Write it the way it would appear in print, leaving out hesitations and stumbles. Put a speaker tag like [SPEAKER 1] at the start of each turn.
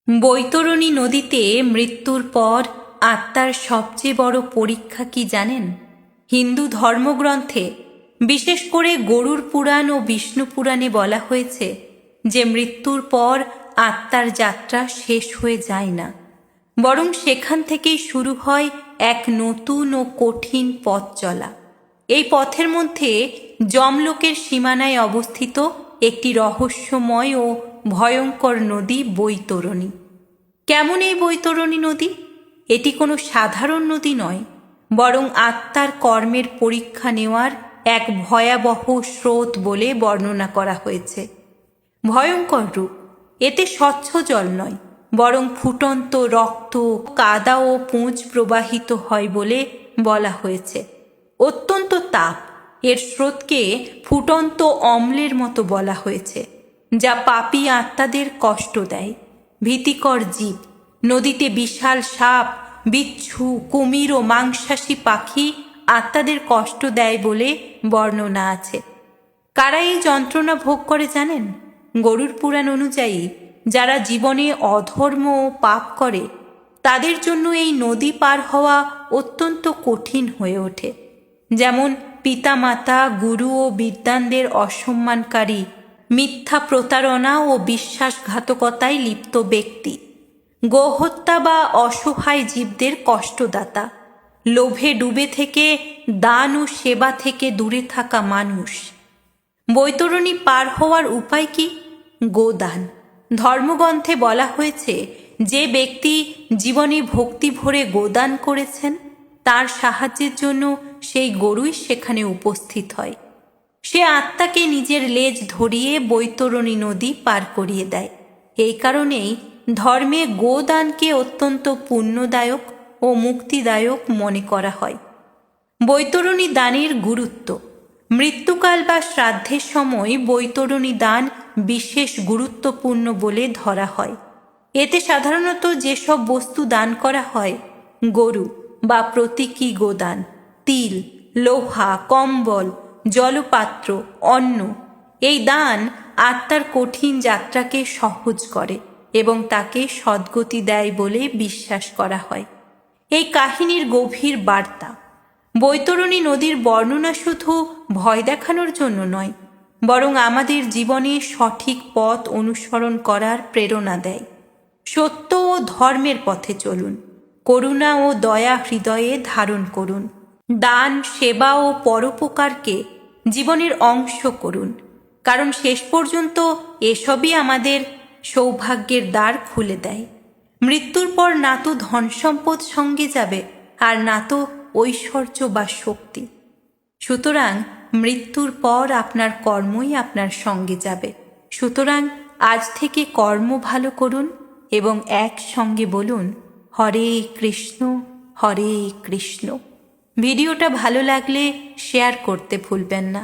[SPEAKER 1] বৈতরণী নদীতে মৃত্যুর পর আত্মার সবচেয়ে বড় পরীক্ষা কি জানেন? হিন্দু ধর্মগ্রন্থে, বিশেষ করে গরুড় পুরাণ ও বিষ্ণু পুরাণে বলা হয়েছে যে মৃত্যুর পর আত্মার যাত্রা শেষ হয়ে যায় না, বরং সেখান থেকেই শুরু হয় এক নতুন ও কঠিন পথ চলা। এই পথের মধ্যে যমলোকের সীমানায় অবস্থিত একটি রহস্যময় ও ভয়ঙ্কর নদী বৈতরণী। কেমন এই বৈতরণী নদী? এটি কোনো সাধারণ নদী নয়, বরং আত্মার কর্মের পরীক্ষা নেওয়ার এক ভয়াবহ স্রোত বলে বর্ণনা করা হয়েছে। ভয়ঙ্কর রূপ। এতে স্বচ্ছ জল নয়, বরং ফুটন্ত রক্ত, কাদা ও পুঁজ প্রবাহিত হয় বলে বলা হয়েছে। অত্যন্ত তাপ। এর স্রোতকে ফুটন্ত অম্লের মতো বলা হয়েছে, যা পাপী আত্মাদের কষ্ট দেয়। ভীতিকর জীব। নদীতে বিশাল সাপ, বিচ্ছু, কুমির ও মাংসাশী পাখি আত্মাদের কষ্ট দেয় বলে বর্ণনা আছে। কারা এই যন্ত্রণা ভোগ করে জানেন? গরুড় পুরাণ অনুযায়ী যারা জীবনে অধর্ম ও পাপ করে তাদের জন্য এই নদী পার হওয়া অত্যন্ত কঠিন হয়ে ওঠে। যেমন পিতামাতা, গুরু ও বিদ্বানদের অসম্মানকারী, মিথ্যা প্রতারণা ও বিশ্বাসঘাতকতায় লিপ্ত ব্যক্তি, গোহত্যা বা অসহায় জীবদের কষ্টদাতা, লোভে ডুবে থেকে দান ও সেবা থেকে দূরে থাকা মানুষ। বৈতরণী পার হওয়ার উপায় কি? গোদান। ধর্মগ্রন্থে বলা হয়েছে যে ব্যক্তি জীবনে ভক্তি ভরে গোদান করেছেন তার সাহায্যের জন্য সেই গরুই সেখানে উপস্থিত হয়। সে আত্মাকে নিজের লেজ ধরিয়ে বৈতরণী নদী পার করিয়ে দেয়। এই কারণেই ধর্মে গোদানকে অত্যন্ত পুণ্যদায়ক ও মুক্তিদায়ক মনে করা হয়। বৈতরণী দানের গুরুত্ব। মৃত্যুকাল বা শ্রাদ্ধের সময় বৈতরণী দান বিশেষ গুরুত্বপূর্ণ বলে ধরা হয়। এতে সাধারণত যেসব বস্তু দান করা হয়, গরু বা প্রতীকী গোদান, তিল, লোহা, কম্বল, জলপাত্র, অন্ন, এই দান আত্মার কঠিন যাত্রাকে সহজ করে এবং তাকে সদ্গতি দেয় বলে বিশ্বাস করা হয়। এই কাহিনীর গভীর বার্তা। বৈতরণী নদীর বর্ণনা শুধু ভয় দেখানোর জন্য নয়, বরং আমাদের জীবনে সঠিক পথ অনুসরণ করার প্রেরণা দেয়। সত্য ও ধর্মের পথে চলুন। করুণা ও দয়া হৃদয়ে ধারণ করুন। দান, সেবা ও পরোপকারকে জীবনের অংশ করুন, কারণ শেষ পর্যন্ত এসবই আমাদের সৌভাগ্যের দ্বার খুলে দেয়। মৃত্যুর পর না তো ধন সম্পদ সঙ্গে যাবে, আর না তো ঐশ্বর্য বা শক্তি। সুতরাং মৃত্যুর পর আপনার কর্মই আপনার সঙ্গে যাবে। সুতরাং আজ থেকে কর্ম ভালো করুন এবং একসঙ্গে বলুন, হরে কৃষ্ণ, হরে কৃষ্ণ। ভিডিওটা ভালো লাগলে শেয়ার করতে ভুলবেন না।